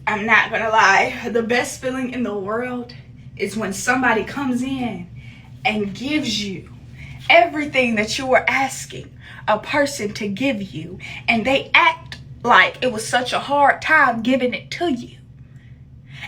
I'm not gonna lie, the best feeling in the world is when somebody comes in and gives you everything that you were asking a person to give you, and they act like it was such a hard time giving it to you.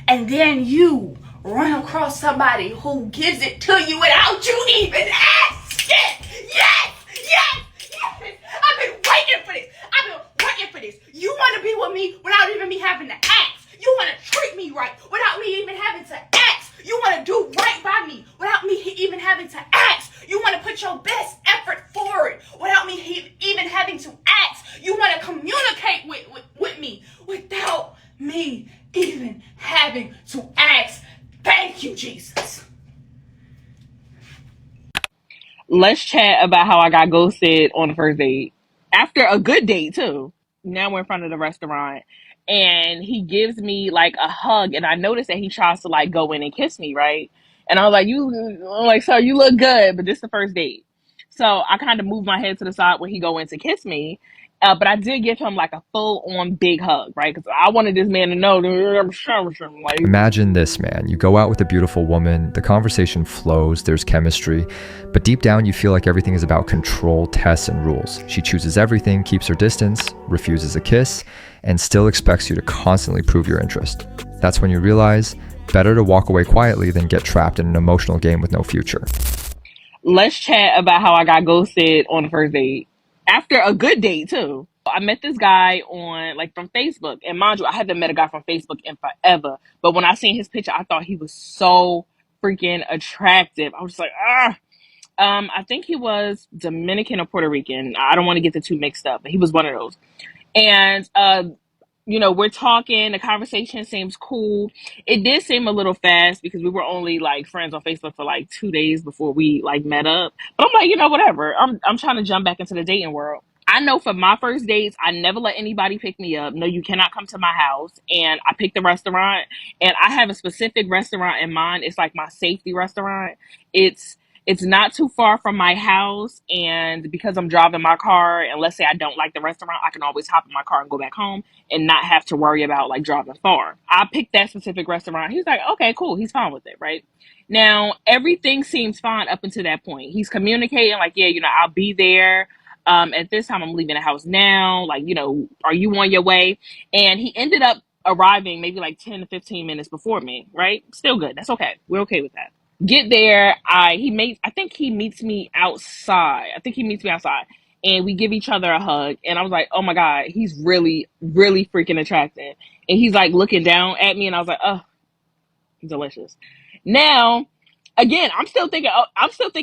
And then you run across somebody who gives it to you without you even asking. Yes! Yes! Yes! I've been waiting for this. I've been waiting for this. You want to be with me without even me having to ask. You want to treat me right without me even having to ask. You want to do right by me without me even having to ask. You want to put your best effort forward without me even having to ask. You want to communicate with me without me even having to ask. Thank you, Jesus. Let's chat about how I got ghosted on the first date. After a good date, too. Now we're in front of the restaurant. And he gives me like a hug. And I notice that he tries to like go in and kiss me, right? And I was like, sir, you look good. But this is the first date. So I kind of moved my head to the side when he go in to kiss me. But I did give him like a full on big hug, right? Because I wanted this man to know that I'm like, Imagine this, man. You go out with a beautiful woman, the conversation flows, there's chemistry, but deep down you feel like everything is about control, tests, and rules. She chooses everything, keeps her distance, refuses a kiss, and still expects you to constantly prove your interest. That's when you realize better to walk away quietly than get trapped in an emotional game with no future. let's chat about how I got ghosted on the first date. After a good date, too. I met this guy on, like, from Facebook. And mind you, I haven't met a guy from Facebook in forever. But when I seen his picture, I thought he was so freaking attractive. I was just like, ah. I think he was Dominican or Puerto Rican. I don't want to get the two mixed up, but he was one of those. And we're talking, the conversation seems cool. It did seem a little fast because we were only like friends on Facebook for like 2 days before we like met up. But I'm like, whatever. I'm trying to jump back into the dating world. I know for my first dates, I never let anybody pick me up. No, you cannot come to my house. And I picked a restaurant, and I have a specific restaurant in mind. It's like my safety restaurant. It's not too far from my house, and because I'm driving my car, and let's say I don't like the restaurant, I can always hop in my car and go back home and not have to worry about like driving far. I picked that specific restaurant. He's like, okay, cool. He's fine with it, right? Now, everything seems fine up until that point. He's communicating like, yeah, I'll be there. At this time, I'm leaving the house now. Like, are you on your way? And he ended up arriving maybe like 10 to 15 minutes before me, right? Still good. That's okay. We're okay with that. Get there. I think he meets me outside. And we give each other a hug. And I was like, oh my God, he's really, really freaking attractive. And he's like looking down at me, and I was like, oh, delicious. Now, again, I'm still thinking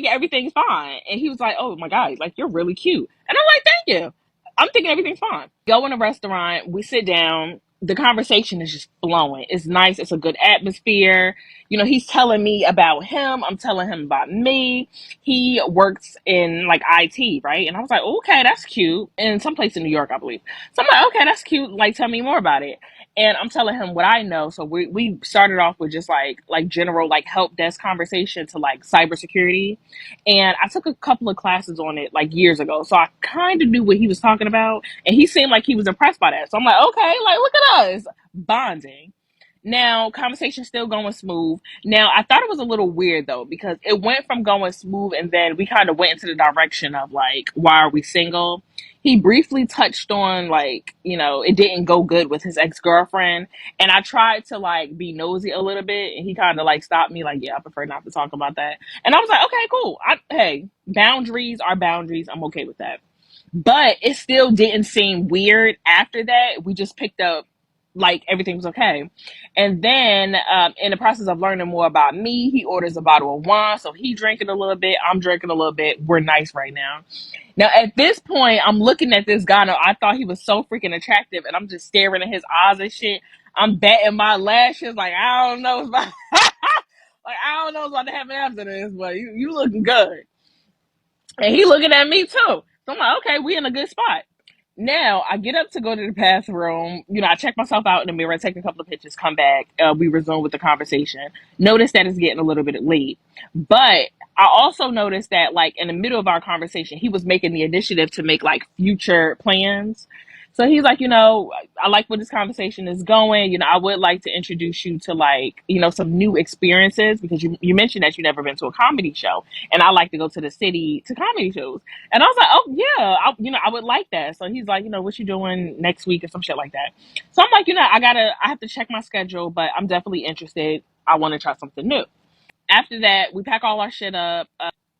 everything's fine. And he was like, oh my God, like, you're really cute. And I'm like, thank you. I'm thinking everything's fine. Go in a restaurant, we sit down, the conversation is just flowing. It's nice, it's a good atmosphere. He's telling me about him, I'm telling him about me. He works in like IT, right? And I was like, okay, that's cute. In some place in New York, I believe. So I'm like, okay, that's cute. Like, tell me more about it. And I'm telling him what I know. So we started off with just like general like help desk conversation to like cybersecurity. And I took a couple of classes on it like years ago. So I kind of knew what he was talking about. And he seemed like he was impressed by that. So I'm like, okay, like, look at us bonding. Now, conversation still going smooth. Now, I thought it was a little weird though, because it went from going smooth and then we kind of went into the direction of like, why are we single? He briefly touched on like, it didn't go good with his ex-girlfriend. And I tried to like be nosy a little bit, and he kind of like stopped me like, yeah, I prefer not to talk about that. And I was like, okay, cool. Hey, boundaries are boundaries. I'm okay with that. But it still didn't seem weird after that. We just picked up like everything was okay. And then in the process of learning more about me, he orders a bottle of wine. So he drinking a little bit. I'm drinking a little bit. We're nice right now. Now, at this point, I'm looking at this guy. Now, I thought he was so freaking attractive, and I'm just staring at his eyes and shit. I'm batting my lashes like, I don't know. Like, I don't know what's about to happen after this, but you looking good. And he looking at me, too. So I'm like, okay, we in a good spot. Now, I get up to go to the bathroom. I check myself out in the mirror, take a couple of pictures, come back. We resume with the conversation. Notice that it's getting a little bit late. But I also noticed that, like, in the middle of our conversation, he was making the initiative to make, like, future plans. So he's like, I like where this conversation is going. I would like to introduce you to like, some new experiences because you mentioned that you've never been to a comedy show, and I like to go to the city to comedy shows. And I was like, oh yeah, I would like that. So he's like, what you doing next week or some shit like that. So I'm like, I have to check my schedule, but I'm definitely interested. I want to try something new. After that, we pack all our shit up.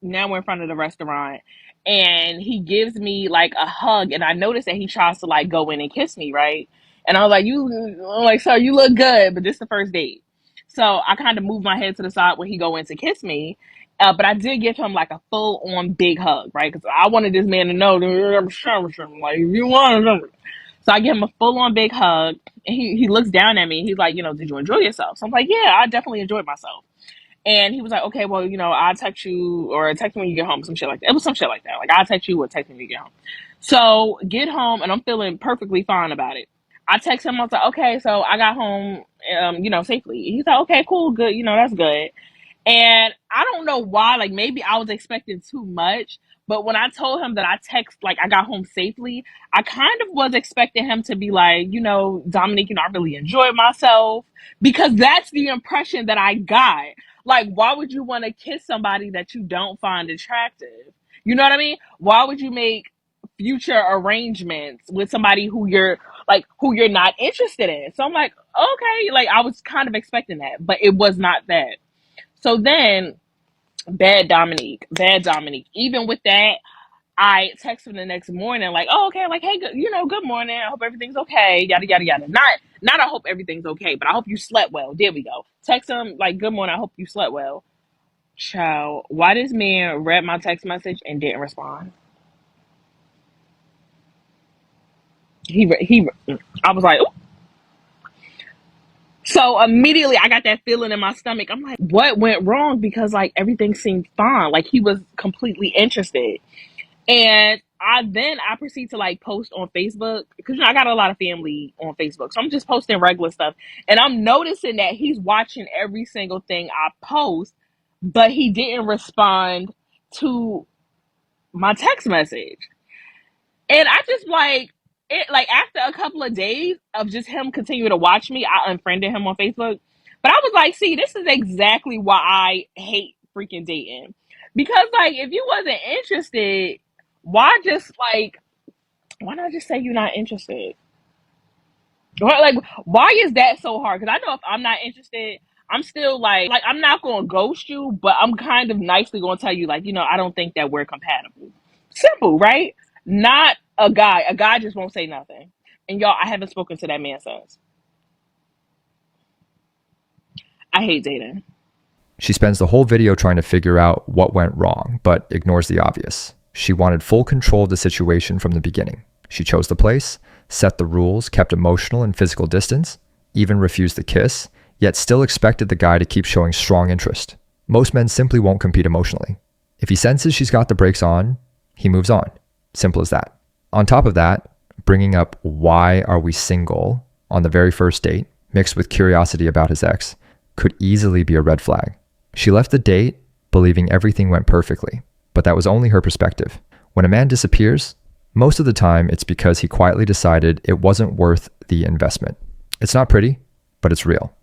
Now we're in front of the restaurant, and he gives me like a hug, and I notice that he tries to like go in and kiss me, right? And I was like, I'm like, sir, you look good, but this is the first date. So I kind of moved my head to the side when he go in to kiss me. But I did give him like a full on big hug, right? Because I wanted this man to know that I'm like, if you want to. So I give him a full on big hug, and he looks down at me. He's like, did you enjoy yourself? So I'm like, yeah, I definitely enjoyed myself. And he was like, okay, well, I'll text you or text me when you get home, some shit like that. It was some shit like that. Like, I'll text you or text me when you get home. So get home, and I'm feeling perfectly fine about it. I text him, I was like, okay, so I got home, safely. He's like, okay, cool, good, that's good. And I don't know why, like maybe I was expecting too much, but when I told him that I got home safely, I kind of was expecting him to be like, Dominique, I really enjoyed myself, because that's the impression that I got. Like, why would you want to kiss somebody that you don't find attractive? You know what I mean? Why would you make future arrangements with somebody who you're not interested in? So I'm like, okay, like I was kind of expecting that, but it was not that. So then, bad Dominique. Even with that, I text him the next morning, like, oh, okay, like, hey, good morning. I hope everything's okay. Yada yada yada. Not I hope everything's okay, but I hope you slept well. There we go. Text him like, good morning. I hope you slept well. Child, why this man read my text message and didn't respond? I was like, ooh. So immediately I got that feeling in my stomach. I'm like, what went wrong? Because like everything seemed fine. Like he was completely interested. And I proceed to like post on Facebook because I got a lot of family on Facebook. So I'm just posting regular stuff. And I'm noticing that he's watching every single thing I post, but he didn't respond to my text message. And I just after a couple of days of just him continuing to watch me, I unfriended him on Facebook. But I was like, see, this is exactly why I hate freaking dating. Because like if you wasn't interested, why not just say you're not interested? Like why is that so hard? Because I know if I'm not interested, I'm still like I'm not gonna ghost you, but I'm kind of nicely gonna tell you like, I don't think that we're compatible. Simple, right? Not a guy. A guy just won't say nothing. And y'all, I haven't spoken to that man since. I hate dating. She spends the whole video trying to figure out what went wrong, but ignores the obvious. She wanted full control of the situation from the beginning. She chose the place, set the rules, kept emotional and physical distance, even refused the kiss, yet still expected the guy to keep showing strong interest. Most men simply won't compete emotionally. If he senses she's got the brakes on, he moves on. Simple as that. On top of that, bringing up why are we single on the very first date, mixed with curiosity about his ex, could easily be a red flag. She left the date believing everything went perfectly, but that was only her perspective. When a man disappears, most of the time it's because he quietly decided it wasn't worth the investment. It's not pretty, but it's real.